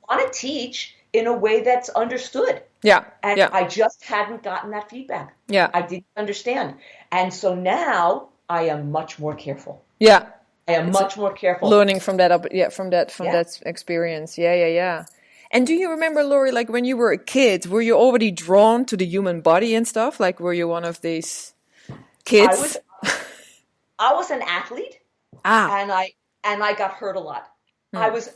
want to teach in a way that's understood. Yeah. And Yeah. I just hadn't gotten that feedback. Yeah. I didn't understand. And so now I am much more careful. Yeah. I am It's much more careful. learning from that yeah, from Yeah. that experience. Yeah, yeah, yeah. And do you remember, Lori, like when you were a kid, were you already drawn to the human body and stuff? Like were you one of these I was kids? I was an athlete, Ah. and I got hurt a lot. I Hmm. was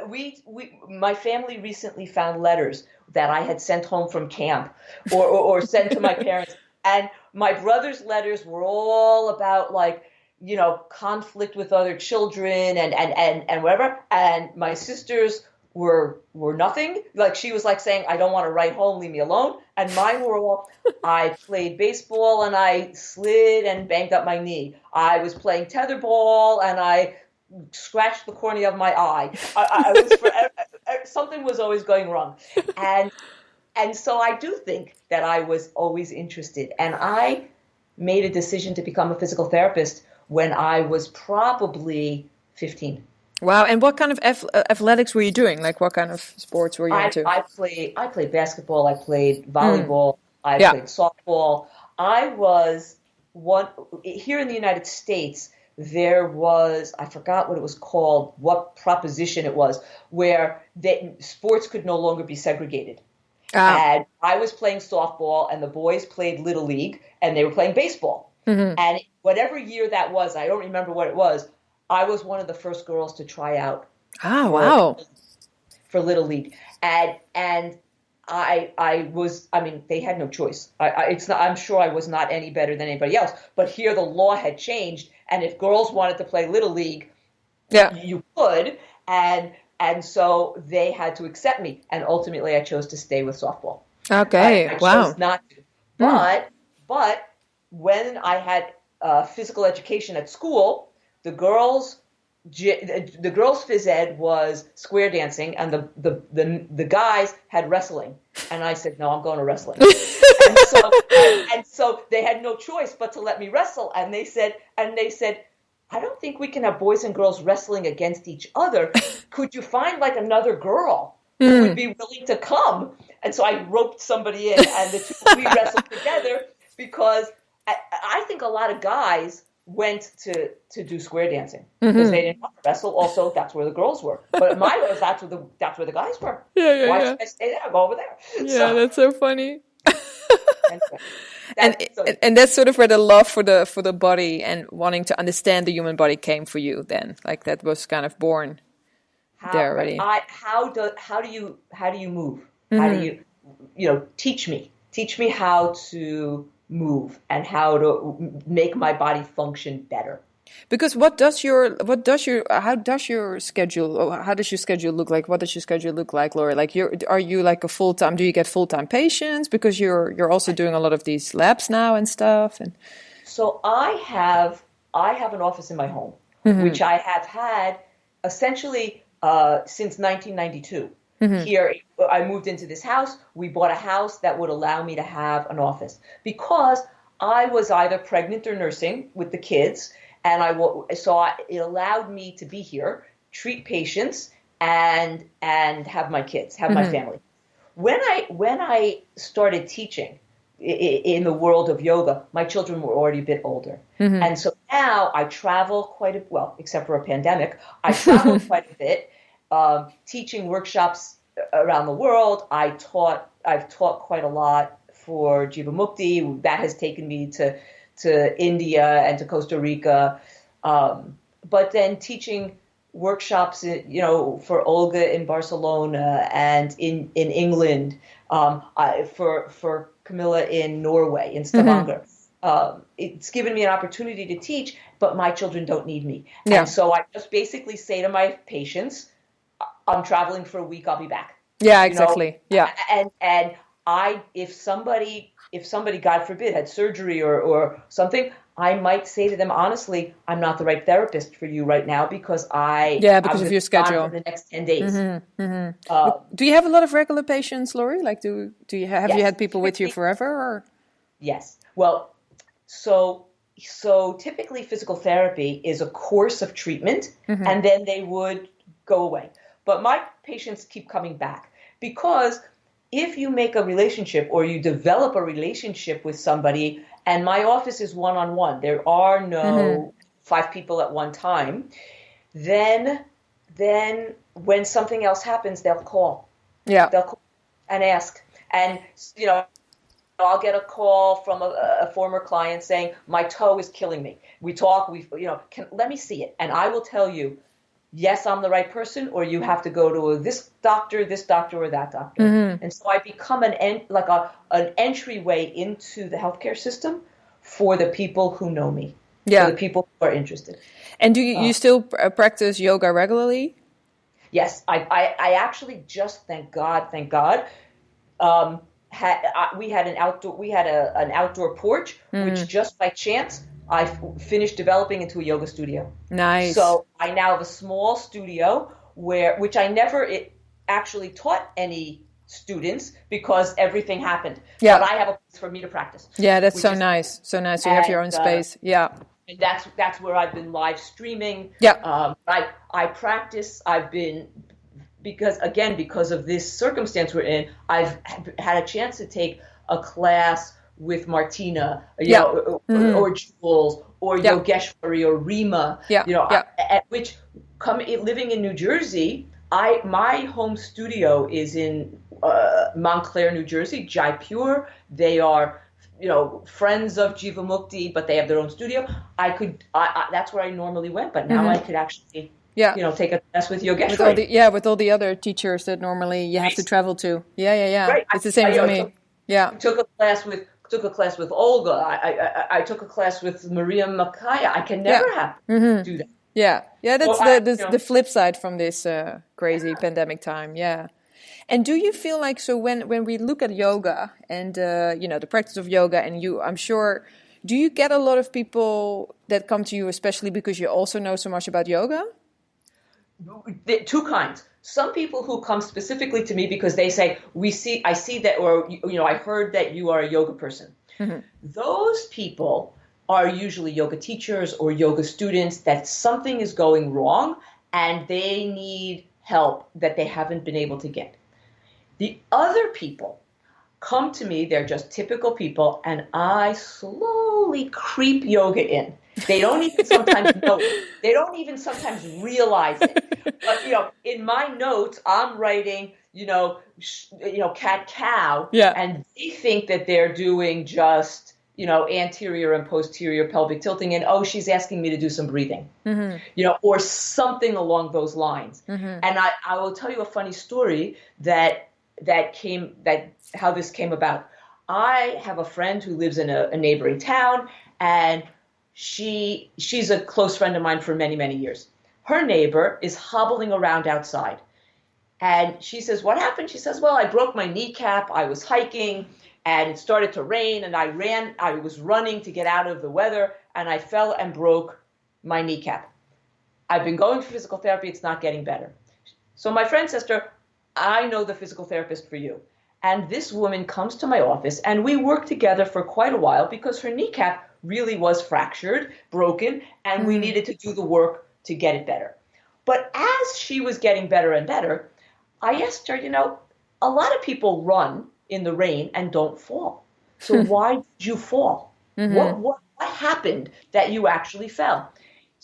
we my family recently found letters that I had sent home from camp or sent to my parents, and my brother's letters were all about like conflict with other children and whatever, and my sisters were nothing. Like she was like saying, I don't want to write home, leave me alone. And mine were all, I played baseball and I slid and banged up my knee. I was playing tetherball and I scratched the cornea of my eye. I was something was always going wrong, and so I do think that I was always interested, and I made a decision to become a physical therapist when I was probably 15. Wow. And what kind of athletics were you doing? Like what kind of sports were you into? I played basketball, I played Hmm. volleyball, I Yeah. played softball. I was one here in the United States. There was, I forgot what it was called, what proposition it was, where sports could no longer be segregated. Ah. And I was playing softball, and the boys played Little League, and they were playing baseball. Hmm. And whatever year that was, I don't remember what it was, I was one of the first girls to try out Ah, for wow. Little League, and I mean, they had no choice. It's not, I'm sure I was not any better than anybody else, but here the law had changed, and if girls wanted to play Little League, Yeah. you could, and so they had to accept me, and ultimately I chose to stay with softball. Okay. I chose Wow. not to, Hmm. but when I had physical education at school, the girls the girls' phys ed was square dancing, and the guys had wrestling. And I said, no, I'm going to wrestling. And so they had no choice but to let me wrestle. And they said, I don't think we can have boys and girls wrestling against each other. Could you find like another girl who would Hmm. be willing to come? And so I roped somebody in, and we wrestled together because I think a lot of guys went to do square dancing because Hmm. they didn't want to wrestle. Also, that's where the girls were. But mine was that's where the guys were. Yeah, yeah, Why yeah. should I stay there? Go over there. Yeah, So that's so funny. anyway, And that's so and that's sort of where the love for the body and wanting to understand the human body came for you then. Like that was kind of born there already. how do you move? How do Hmm. you teach me how to move and how to make my body function better. Because how does your schedule or how does your schedule look like? What does your schedule look like, Laura? Like are you like a full time? Do you get full time patients because you're also doing a lot of these labs now and stuff? And So I have an office in my home, hmm. which I have had essentially since 1992. Hmm. Here, I moved into this house. We bought a house that would allow me to have an office because I was either pregnant or nursing with the kids, and it allowed me to be here, treat patients, and have my kids, have my Hmm. family. When I started teaching in the world of yoga, my children were already a bit older. Hmm. And so now I travel well, except for a pandemic, I travel quite a bit, teaching workshops around the world. I've taught quite a lot for Jivamukti. That has taken me to India and to Costa Rica. But then teaching workshops, for Olga in Barcelona and in England, for Camilla in Norway, in Hmm. Stavanger. It's given me an opportunity to teach, but my children don't need me. And Yeah. so I just basically say to my patients, I'm traveling for a week, I'll be back. Yeah, You know, exactly. Yeah. and if somebody, God forbid, had surgery or something, I might say to them honestly, I'm not the right therapist for you right now because Yeah, I'm because going of to your be gone for schedule. the next 10 days. Hmm. Hmm. Uh, Do you have a lot of regular patients, Laurie? Like, do you have you yes, had people with you typically, forever? Or? yes. Well, so typically physical therapy is a course of treatment Hmm. and then they would go away. But my patients keep coming back? Because if you make a relationship or you develop a relationship with somebody, and my office is one-on-one, there are no 5 people at one time, then when something else happens, they'll call. Yeah. They'll call and ask. And, I'll get a call from a former client saying, my toe is killing me. We talk, let me see it. And I will tell you, yes, I'm the right person, or you have to go to this doctor, or that doctor. And so I become an entryway into the healthcare system for the people who know me, for the people who are interested. And do you still practice yoga regularly? Yes, I actually just, thank God, we had an outdoor porch, which just by chance I finished developing into a yoga studio. Nice. So I now have a small studio which I never actually taught any students because everything happened. Yeah. But I have a place for me to practice. Yeah, that's so nice. So nice. So you have your own space. Yeah. And that's where I've been live streaming. Yeah. I practice. I've been, because of this circumstance we're in, I've had a chance to take a class with Martina, or Jules, or Yogeshwari, or Rima. Which living in New Jersey, my home studio is in Montclair, New Jersey, Jaipur. They are, friends of Jivamukti, but they have their own studio. That's where I normally went, but now I could actually, take a class with Yogeshwari. With all the other teachers that normally you have to travel to. Yeah. Right. It's the same for me. Took a class with Olga. I took a class with Maria Makaya. I can never do that. Yeah. That's the flip side from this crazy pandemic time. Yeah. And do you feel like, so when we look at yoga and, the practice of yoga, and I'm sure, do you get a lot of people that come to you, especially because you also know so much about yoga? Two kinds. Some people who come specifically to me because they say, I see that, or, I heard that you are a yoga person. Those people are usually yoga teachers or yoga students that something is going wrong and they need help that they haven't been able to get. The other people come to me, they're just typical people, and I slowly creep yoga in. They don't even sometimes know it. They don't even sometimes realize it. But, in my notes, I'm writing, cat, cow, and they think that they're doing just, anterior and posterior pelvic tilting, and, she's asking me to do some breathing, or something along those lines. And I will tell you a funny story how this came about. I have a friend who lives in a neighboring town, and she's a close friend of mine for many, many years. Her neighbor is hobbling around outside, and she says, "What happened?" She says, "Well, I broke my kneecap. I was hiking, and it started to rain, and I was running to get out of the weather, and I fell and broke my kneecap. I've been going for physical therapy. It's not getting better." So my friend says to her, "I know the physical therapist for you." And this woman comes to my office, and we worked together for quite a while because her kneecap really was fractured, broken, and we needed to do the work to get it better. But as she was getting better and better, I asked her, a lot of people run in the rain and don't fall. So why did you fall? What happened that you actually fell?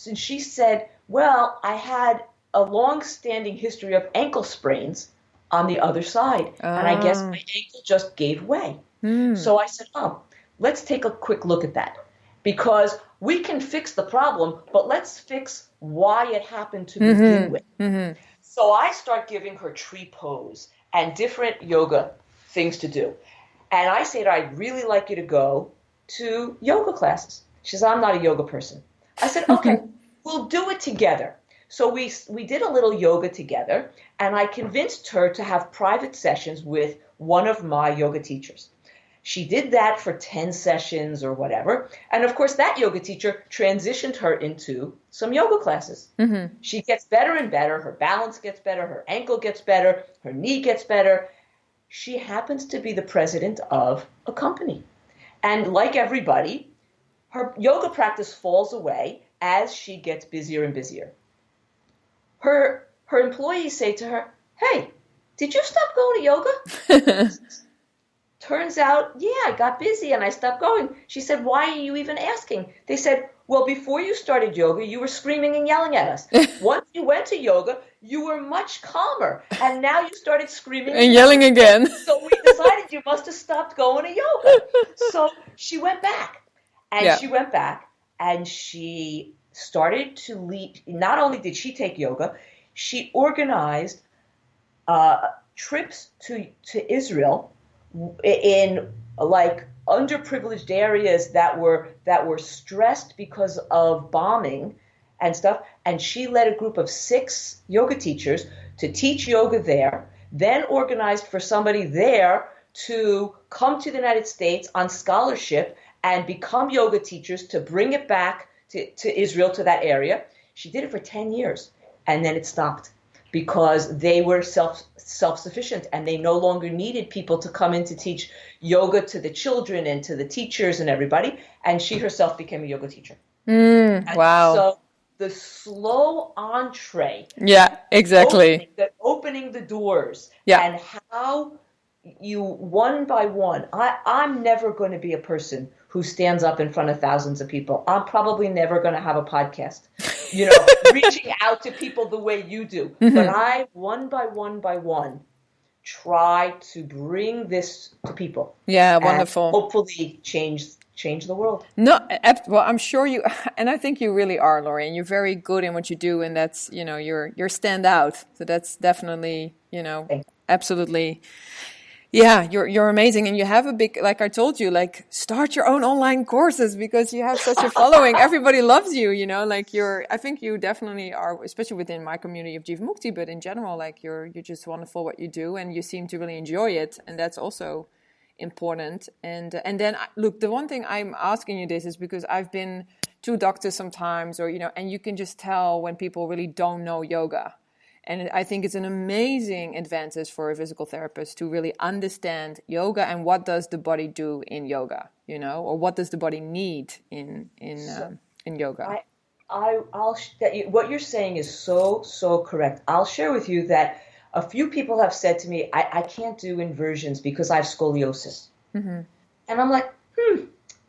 And she said, "Well, I had a long-standing history of ankle sprains on the other side. And I guess my ankle just gave way." So I said, let's take a quick look at that. Because we can fix the problem, but let's fix why it happened to begin with. So I start giving her tree pose and different yoga things to do. And I say to her, "I'd really like you to go to yoga classes." She says, "I'm not a yoga person." I said, "Okay, we'll do it together." So we did a little yoga together, and I convinced her to have private sessions with one of my yoga teachers. She did that for 10 sessions or whatever. And of course, that yoga teacher transitioned her into some yoga classes. She gets better and better. Her balance gets better. Her ankle gets better. Her knee gets better. She happens to be the president of a company. And like everybody, her yoga practice falls away as she gets busier and busier. Her employees say to her, hey, did you stop going to yoga? Turns out, yeah, I got busy and I stopped going. She said, why are you even asking? They said, well, before you started yoga, you were screaming and yelling at us. Once you went to yoga, you were much calmer. And now you started screaming And yelling again. So we decided you must have stopped going to yoga. So she went back. And she went back and she started to lead. Not only did she take yoga, she organized trips to Israel in like underprivileged areas that were stressed because of bombing and stuff. And she led a group of 6 yoga teachers to teach yoga there, then organized for somebody there to come to the United States on scholarship and become yoga teachers to bring it back to Israel, to that area. She did it for 10 years and then it stopped because they were self-sufficient and they no longer needed people to come in to teach yoga to the children and to the teachers and everybody. And she herself became a yoga teacher. Wow. So the slow entree. Yeah, exactly. Opening the doors. Yeah. And how you, one by one, I'm never going to be a person who stands up in front of thousands of people. I'm probably never going to have a podcast, reaching out to people the way you do. But I, one by one, try to bring this to people. Yeah, wonderful. And hopefully change the world. No, well, I'm sure you, and I think you really are, Lori, and you're very good in what you do, and that's, you're stand out. So that's definitely, absolutely. Yeah, you're amazing, and you have a big, like I told you, like start your own online courses because you have such a following. Everybody loves you, I think you definitely are, especially within my community of Jivamukti, but in general, like you're just wonderful what you do, and you seem to really enjoy it, and that's also important. And then look, the one thing I'm asking you this is because I've been to doctors sometimes, or and you can just tell when people really don't know yoga. And I think it's an amazing advantage for a physical therapist to really understand yoga and what does the body do in yoga, or what does the body need in yoga. What you're saying is so correct. I'll share with you that a few people have said to me, I can't do inversions because I have scoliosis. And I'm like,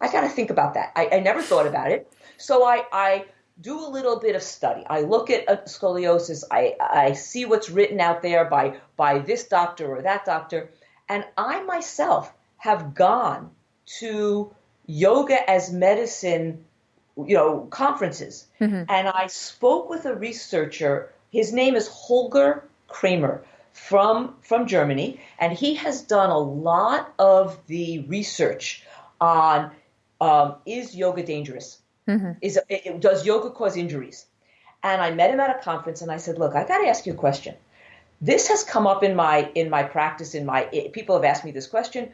I got to think about that. I never thought about it. So I do a little bit of study. I look at scoliosis. I see what's written out there by this doctor or that doctor. And I myself have gone to yoga as medicine, conferences. And I spoke with a researcher. His name is Holger Kramer from Germany. And he has done a lot of the research on is yoga dangerous? Does yoga cause injuries? And I met him at a conference and I said, look, I got to ask you a question. This has come up in my practice, people have asked me this question.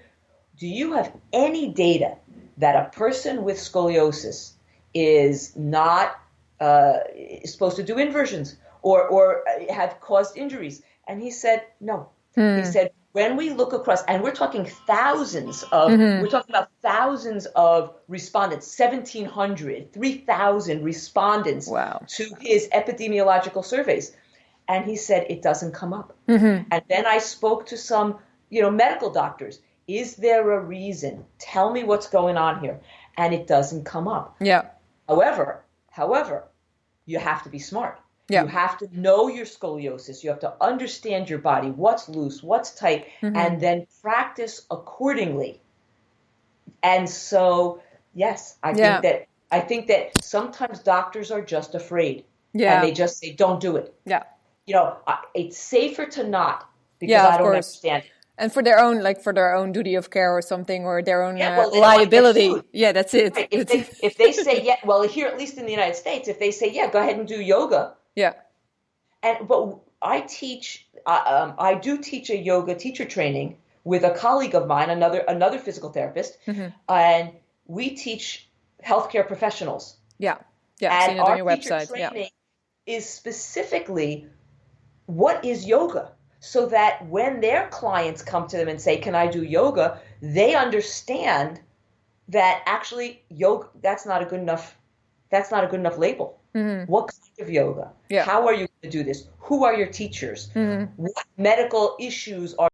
Do you have any data that a person with scoliosis is not supposed to do inversions or have caused injuries? And he said, no. He said, when we look across, and we're talking we're talking about thousands of respondents, 1,700, 3,000 respondents to his epidemiological surveys. And he said, it doesn't come up. And then I spoke to some, medical doctors. Is there a reason? Tell me what's going on here. And it doesn't come up. Yeah. However, you have to be smart. Yeah. You have to know your scoliosis. You have to understand your body, what's loose, what's tight, and then practice accordingly. And so, yes, I think that sometimes doctors are just afraid. Yeah. And they just say, don't do it. Yeah. It's safer to not because I don't understand it. And for their own duty of care or something, or their own liability. Yeah, that's it. Right. If they say, here, at least in the United States, if they say, go ahead and do yoga. Yeah. But I teach, I do teach a yoga teacher training with a colleague of mine, another physical therapist, and we teach healthcare professionals. Yeah. Yeah. And I've seen it on your teacher website. Training is specifically what is yoga, so that when their clients come to them and say, can I do yoga? They understand that actually yoga, that's not a good enough that's not a good enough label. What kind of yoga? Yeah. How are you going to do this? Who are your teachers? What medical issues are